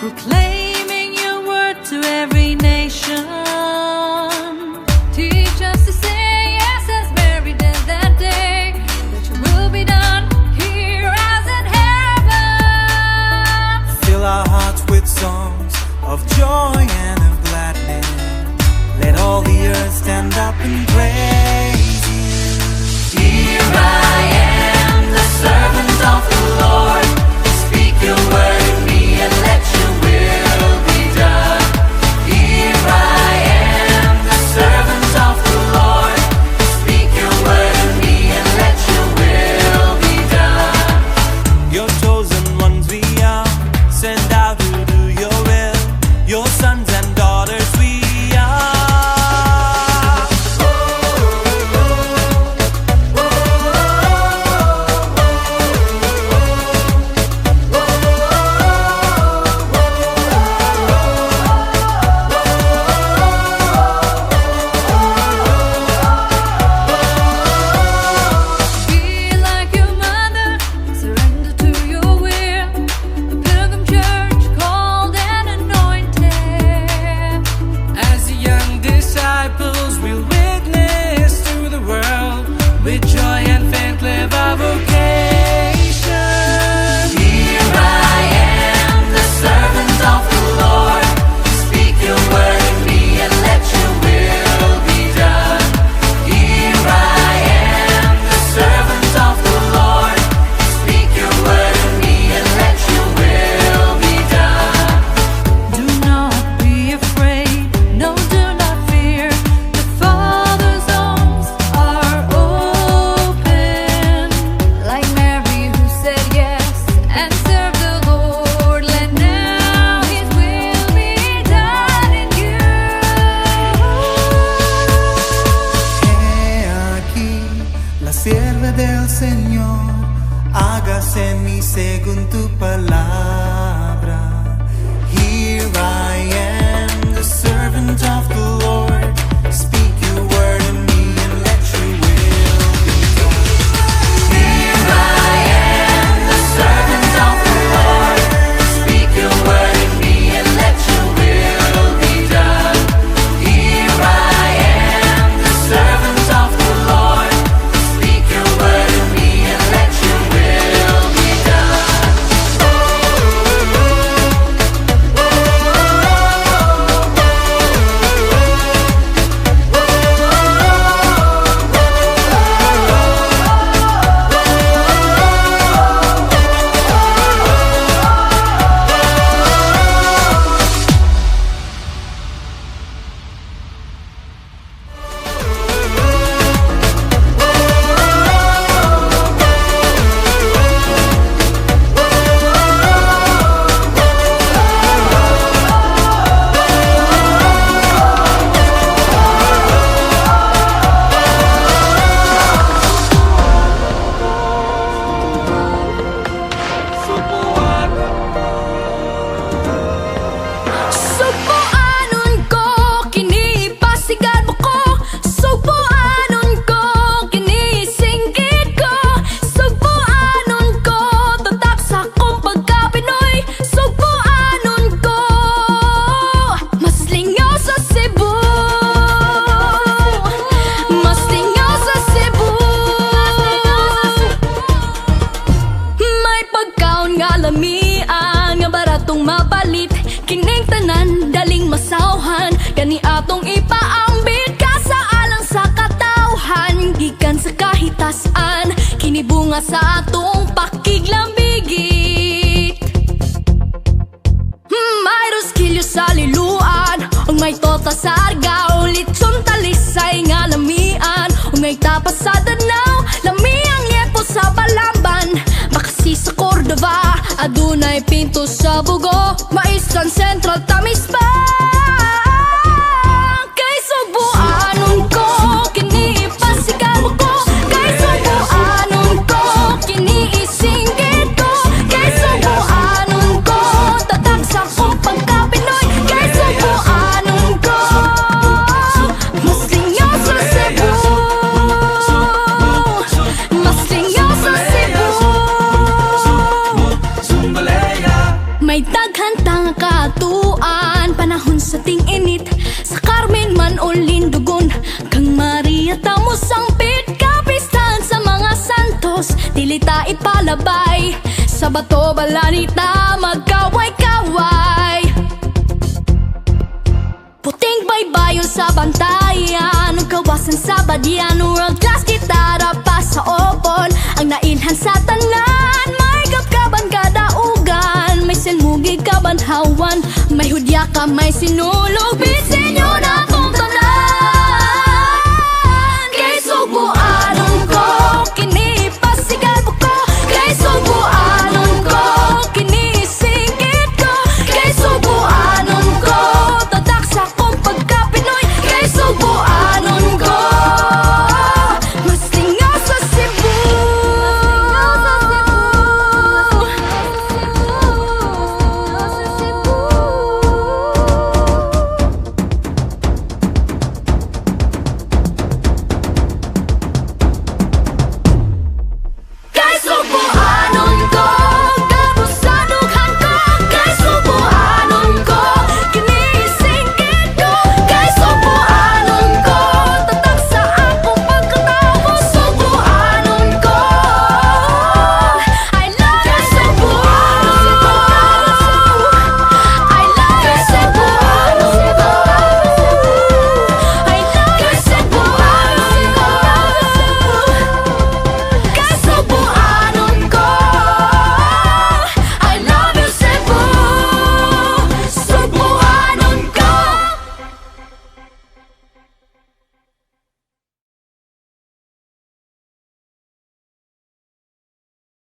proclaiming your word to every nation. Teach us to say yes as Mary did that day, that your will be done here as in heaven. Fill our hearts with songs of joy and of gladness. Let all the earth stand up and praise you. Here I am, the servant of the Lord. Speak your word in me and let your will be done. Here I am, the servant of the Lord. Speak your word in me and let your will be done. Your chosen ones we are, sent out to do your will. Your sons and daughters we are. Be like your mother, surrender to your will. The Pilgrim Church called and anointed. As the young disciples we'll witness to the world, with joy and faith live our vocation. Here I am, the servant of the Lord. Speak your word in me and let your will be done. Here I am, the servant of the Lord. Speak your word in me and let your will be done. Do not be afraid, no, do not fear. The Father's arms are open. Like Mary who said yes and served the Lord, let now His will be done in you. He aquí la sierva del Señor, hágase en mí según tu palabra. Here I am, the servant of the Lord. Speak your word in me and let your will be done. Here I am, the servant of the Lord. Speak your word in me and let your will be done. Here I am, the servant of the Lord. Speak your word in me and let your will be done. Subuanon ko, kinipasigan mo ko. Subuanon ko, kinisinggit ko. Subuanon ko, tatak sa kong pagka-Pinoy. Subuanon ko, mas lingaw sa Cebu. Mas lingaw sa Cebu. May pagkaon nga lamian, nga baratong mapalit. Kining tanan, daling masawhan. Kani atong ipaambit ka sa alang sa katawhan. Gikan sa kahitasan, kinibunga sa atong pakiglambigit. May roskilyo sa liluan, ug may tota sa argaw. Litsyon talisay nga lamian, ug may tapas sa Danau. Lamiang liepo sa Balamban, Makasi sa Cordova. Adunay pinto sa Bugo, Maistan Central, Tamis pa. Kay subuanon ko, kinipasigan mo ko. Kay subuanon ko, kiniisinggit ko. Kay subuanon ko, tatak sa kong pagka-Pinoy. Kay subuanon ko, mas lingaw sa Cebu. Mas lingaw sa Cebu. May daghan tanga ka dilita ipalabay. Sa bato balanita magkaway-kaway. Puting baybayon sa bantayan, ug kawasan sa badyan, world class gitara pa sa opon. Ang nailhan sa tanan, may kapkaban kadaugan, may silmugig kabanhawan, may hudya ka, may sinulog, beats